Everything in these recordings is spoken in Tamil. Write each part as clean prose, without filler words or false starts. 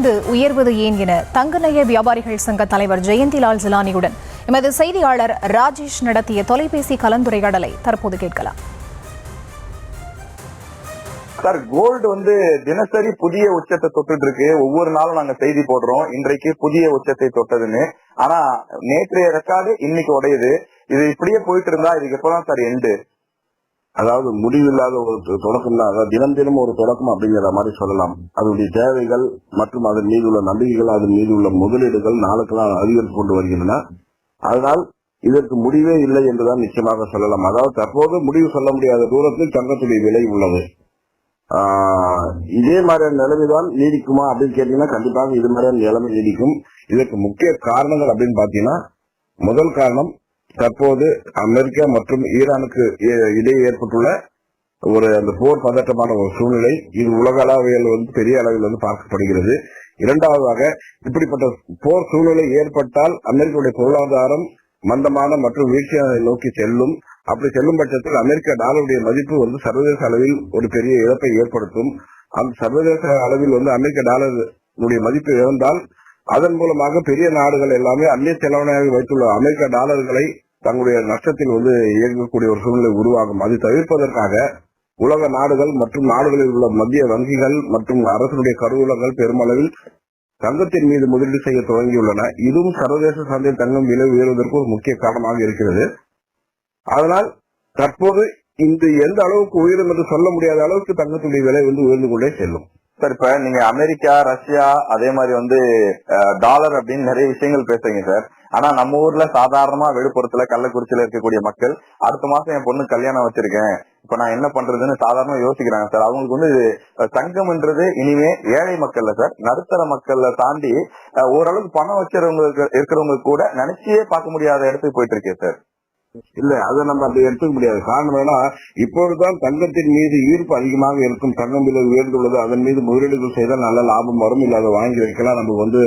தொடர்ந்து உயர்வது ஏன் என தங்க நகை வியாபாரிகள் சங்க தலைவர் ஜெயந்திலால் ஜிலானியுடன் எமது செய்தியாளர் ராஜேஷ் நடத்திய தொலைபேசி கலந்துரையாடலை தற்போது கேட்கலாம். சார், கோல்டு தினசரி புதிய உச்சத்தை தொட்டுட்டு இருக்கு. ஒவ்வொரு நாளும் நாங்க செய்தி போடுறோம், இன்றைக்கு புதிய உச்சத்தை தொட்டதுன்னு. ஆனா நேற்றைய ரெக்கார்டு இன்னைக்கு உடையுது. இது இப்படியே போயிட்டு இருந்தா இதுக்கு எப்பதான் சார் எண்டு? அதாவது முடிவில்லாத ஒரு தொடக்கம் தான், அதாவது தினம் தினம் ஒரு தொடக்கம் அப்படிங்கிற மாதிரி சொல்லலாம். அதனுடைய தேவைகள் மற்றும் அதன் மீது உள்ள நம்பிக்கைகள், அதன் மீது உள்ள முதலீடுகள் நாளுக்கு நாள் அதிகரித்து கொண்டு வருகின்றன. அதனால் இதற்கு முடிவே இல்லை என்றுதான் நிச்சயமாக சொல்லலாம். அதாவது தற்போது முடிவு சொல்ல முடியாத தூரத்தில் தங்கத்துடைய விலை உள்ளது. இதே மாதிரியான நிலைமைதான் நீடிக்குமா அப்படின்னு கேட்டீங்கன்னா கண்டிப்பாக இது மாதிரியான நிலைமை நீடிக்கும். இதற்கு முக்கிய காரணங்கள் அப்படின்னு பாத்தீங்கன்னா, முதல் காரணம் தற்போது அமெரிக்கா மற்றும் ஈரானுக்கு இடையே ஏற்பட்டுள்ள அந்த போர் பதட்டமான ஒரு சூழ்நிலை. இது உலக அளவில் பெரிய அளவில் பார்க்கப்படுகிறது. இரண்டாவதாக, இப்படிப்பட்ட போர் சூழ்நிலை ஏற்பட்டால் அமெரிக்காவுடைய பொருளாதாரம் மந்தமான மற்றும் வீழ்ச்சியை நோக்கி செல்லும். அப்படி செல்லும் பட்சத்தில் அமெரிக்க டாலருடைய மதிப்பு சர்வதேச அளவில் ஒரு பெரிய இழப்பை ஏற்படுத்தும். அந்த சர்வதேச அளவில் அமெரிக்க டாலருடைய மதிப்பு இழந்தால் அதன் மூலமாக பெரிய நாடுகள் எல்லாமே அந்நிய செலவணையாக வைத்துள்ள அமெரிக்க டாலர்களை தங்களுடைய நஷ்டத்தில் இயங்கக்கூடிய ஒரு சூழ்நிலை உருவாகும். அதை தவிர்ப்பதற்காக உலக நாடுகள் மற்றும் நாடுகளில் உள்ள மத்திய வங்கிகள் மற்றும் அரசுடைய கருவூலங்கள் பெருமளவில் தங்கத்தின் மீது முதலீடு செய்ய தொடங்கியுள்ளன. இதுவும் சர்வதேச சந்தையில் தங்கம் விலை உயர்வதற்கு ஒரு முக்கிய காரணமாக இருக்கிறது. அதனால் தற்போது இந்த எந்த அளவுக்கு உயரும் என்று சொல்ல முடியாத அளவுக்கு தங்கத்துடைய விலை உயர்ந்து கொண்டே செல்லும். சார், இப்ப நீங்க அமெரிக்கா, ரஷ்யா, அதே மாதிரி டாலர் அப்படின்னு நிறைய விஷயங்கள் பேசுறீங்க சார். ஆனா நம்ம ஊர்ல சாதாரணமா விழுப்புரத்துல கள்ளக்குறிச்சியில இருக்கக்கூடிய மக்கள் அடுத்த மாசம் என் பொண்ணு கல்யாணம் வச்சிருக்கேன், இப்ப நான் என்ன பண்றதுன்னு சாதாரணமா யோசிக்கிறாங்க சார். அவங்களுக்கு தங்கம்ன்றது இனிமே ஏழை மக்கள்ல சார், நடுத்தர மக்கள்ல தாண்டி ஓரளவுக்கு பணம் இருக்கிறவங்க கூட நினைச்சே பார்க்க முடியாத இடத்துக்கு போயிட்டு இருக்கேன் சார். இல்ல, அதை நம்ம அப்படி எடுத்துக்க முடியாது. காரணம் என்னன்னா, இப்பொழுதுதான் தங்கத்தின் மீது ஈர்ப்பு அதிகமாக இருக்கும். தங்கம் விலை உயர்ந்துள்ளது. அதன் மீது முதலீடுகள் செய்தால் நல்ல லாபம் வரும், இல்ல அதை வாங்கி வைக்கலாம், நம்ம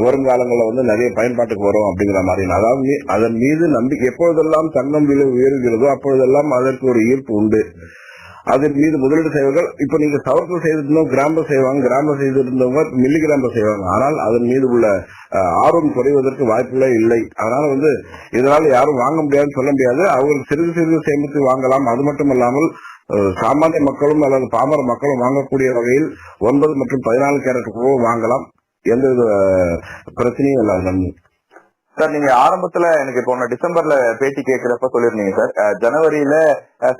வருங்காலங்களில் நிறைய பயன்பாட்டுக்கு வரும் அப்படிங்கிற மாதிரி. அதாவது அதன் மீது நம்பிக்கை, எப்பொழுதெல்லாம் தங்கம் விலை உயர்கிறதோ அப்பொழுதெல்லாம் அதற்கு ஒரு ஈர்ப்பு உண்டு. அதன் மீது முதலீடு செய்வார்கள். இப்ப நீங்க சவரத்தில் செய்திருந்தோம், கிராம்பு செய்வாங்க, கிராம்பு செய்திருந்தவங்க மில்லி கிராம்பு செய்வாங்க. ஆனால் அதன் மீது உள்ள ஆர்வம் குறைவதற்கு வாய்ப்புகளே இல்லை. அதனால இதனால யாரும் வாங்க முடியாதுன்னு சொல்ல முடியாது. அவங்களுக்கு சிறிது சிறிது சேமித்து வாங்கலாம். அது மட்டும் இல்லாமல் சாமானிய மக்களும் அல்லது பாமர மக்களும் வாங்கக்கூடிய வகையில் 9 மற்றும் 14 கேரட் வாங்கலாம். எந்த பிரச்சனையும் இல்லாத சார், நீங்க ஆரம்பத்துல எனக்கு போன டிசம்பர்ல பேட்டி கேட்கிறப்ப சொல்லிருந்தீங்க சார், ஜனவரியில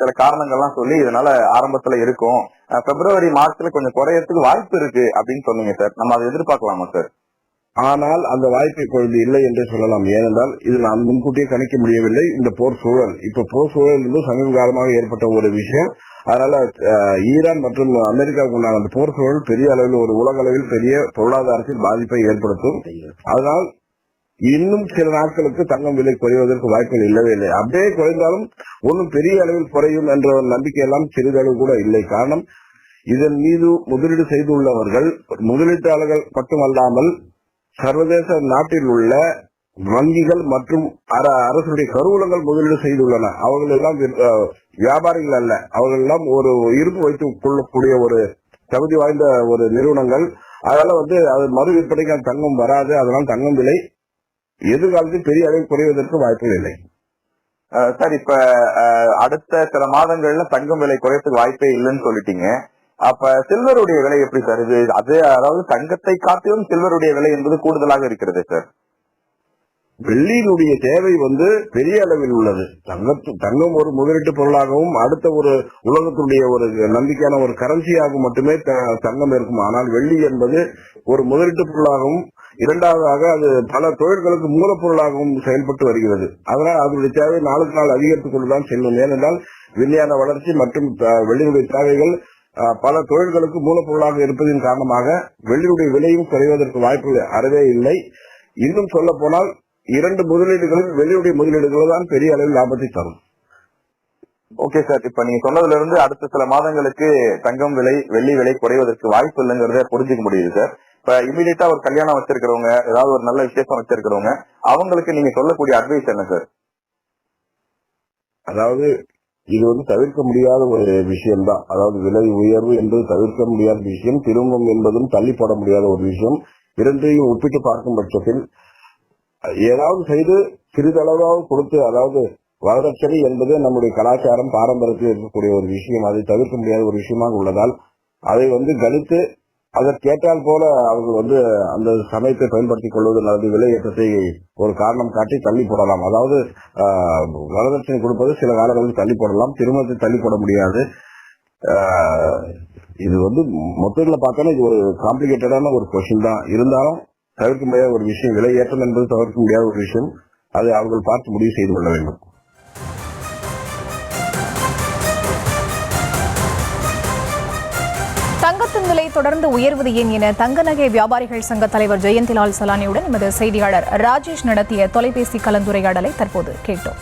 சில காரணங்கள்லாம் சொல்லி இதனால ஆரம்பத்துல இருக்கும், பிப்ரவரி மார்ச்ல கொஞ்சம் குறையறதுக்கு வாய்ப்பு இருக்கு அப்படின்னு சொன்னீங்க சார். நம்ம அதை எதிர்பார்க்கலாமா சார்? ஆனால் அந்த வாய்ப்பு இப்பொழுது இல்லை என்றே சொல்லலாம். ஏனென்றால் இது நாம் முன்கூட்டியே கணிக்க முடியவில்லை. இந்த போர் சூழல், இப்ப போர் சூழல் சமீப காலமாக ஏற்பட்ட ஒரு விஷயம். அதனால ஈரான் மற்றும் அமெரிக்காவுக்கு உண்டான அந்த போர் சூழல் பெரிய அளவில் உலக அளவில் பெரிய பொருளாதாரத்தில் பாதிப்பை ஏற்படுத்தும். அதனால் இன்னும் சில நாட்களுக்கு தங்கம் விலை குறைவதற்கு வாய்ப்புகள் இல்லவே இல்லை. அப்படியே குறைந்தாலும் ஒன்றும் பெரிய அளவில் குறையும் என்ற நம்பிக்கை எல்லாம் சிறிதளவு கூட இல்லை. காரணம், இதன் மீது முதலீடு செய்துள்ளவர்கள் முதலீட்டாளர்கள் மட்டுமல்லாமல் சர்வதேச நாட்டில் உள்ள வங்கிகள் மற்றும் அரசுடைய கருவூலங்கள் முதலீடு செய்துள்ளன. அவர்கள் எல்லாம் வியாபாரிகள் அல்ல, அவர்கள் எல்லாம் ஒரு இருப்பு வைத்துக் கொள்ளக்கூடிய ஒரு தகுதி வாய்ந்த ஒரு நிறுவனங்கள். அதனால அது மறு விற்பனைக்கு தங்கம் வராது. அதனால் தங்கம் விலை எதிர்காலத்தில் பெரிய அளவில் குறைவதற்கு வாய்ப்புகள் இல்லை. சார், இப்ப அடுத்த சில மாதங்கள்ல தங்கம் விலை குறையறதுக்கு வாய்ப்பே இல்லைன்னு சொல்லிட்டீங்க. அப்ப சில்வருடைய விலை எப்படி சார்? இது அதாவது தங்கத்தை காட்டிலும் சில்வருடைய விலை என்பது கூடுதலாக இருக்கிறது சார். வெள்ளியினுடைய தேவை பெரிய அளவில் உள்ளது. தங்கம் ஒரு முதலீட்டு பொருளாகவும் அடுத்த ஒரு உலகத்துடைய ஒரு நம்பிக்கையான ஒரு கரன்சியாகவும் மட்டுமே தங்கம் இருக்கும். ஆனால் வெள்ளி என்பது ஒரு முதலீட்டு பொருளாகவும், இரண்டாவதாக அது பல தொழில்களுக்கு மூலப்பொருளாகவும் செயல்பட்டு வருகிறது. அதனால் அதனுடைய தேவை நாளுக்கு நாள் அதிகரித்துக் கொண்டுதான் செல்லும். ஏனென்றால் விஞ்ஞான வளர்ச்சி மற்றும் வெள்ளியினுடைய தேவைகள் பல தொழில்களுக்கு மூலப்பொருளாக இருப்பதன் காரணமாக வெள்ளியுடைய விலையும் குறைவதற்கு வாய்ப்புகள் அறவே இல்லை. இன்னும் சொல்ல போனால் 2 முதலீடுகளில் வெள்ளியுடைய முதலீடுகள் தான் பெரிய அளவில் லாபத்தை தரும். ஓகே சார், இப்ப நீங்க சொன்னதுல இருந்து அடுத்த சில மாதங்களுக்கு தங்கம் விலை, வெள்ளி விலை குறைவதற்கு வாய்ப்பு இல்லைங்கிறத புரிஞ்சுக்க முடியுது சார். இப்ப இமீடியட்டா ஒரு கல்யாணம் வச்சிருக்கிறவங்க, ஏதாவது ஒரு நல்ல விசேஷம் வச்சிருக்கிறவங்க, அவங்களுக்கு நீங்க சொல்லக்கூடிய அட்வைஸ் என்ன சார்? அதாவது இது தவிர்க்க முடியாத ஒரு விஷயம் தான். அதாவது விலை உயர்வு என்பது தவிர்க்க முடியாத விஷயம், திரும்பம் என்பதும் தள்ளி போட முடியாத ஒரு விஷயம். இரண்டையும் ஒப்பிட்டு பார்க்கும் பட்சத்தில் ஏதாவது செய்து சிறிதளவாக கொடுத்து, அதாவது வரதட்சணை என்பது நம்முடைய கலாச்சாரம் பாரம்பரியத்தில் இருக்கக்கூடிய ஒரு விஷயம், அதை தவிர்க்க முடியாத ஒரு விஷயமாக உள்ளதால் அதை கணித்து அதற்கேற்றால் போல அவர்கள் அந்த சமயத்தை பயன்படுத்திக் கொள்வது அல்லது விலையேற்றத்தை ஒரு காரணம் காட்டி தள்ளி போடலாம். அதாவது வரதட்சணை கொடுப்பது சில காலங்களில் தள்ளி போடலாம், திருமணத்தை தள்ளி போட முடியாது. இது மொத்தத்தில் பார்த்தோன்னா இது ஒரு காம்ப்ளிகேட்டடான ஒரு கொஸ்டின் தான். இருந்தாலும் தவிர்க்க முடியாத ஒரு விஷயம், விலையேற்றம் என்பது தவிர்க்க முடியாத ஒரு விஷயம். அதை அவர்கள் பார்த்து முடிவு செய்து கொள்ள வேண்டும். தங்கத்தின் விலை தொடர்ந்து உயர்வது ஏன் என தங்க நகை வியாபாரிகள் சங்க தலைவர் ஜெயந்திலால் சலானியுடன் எமது செய்தியாளர் ராஜேஷ் நடத்திய தொலைபேசி கலந்துரையாடலை தற்போது கேட்டோம்.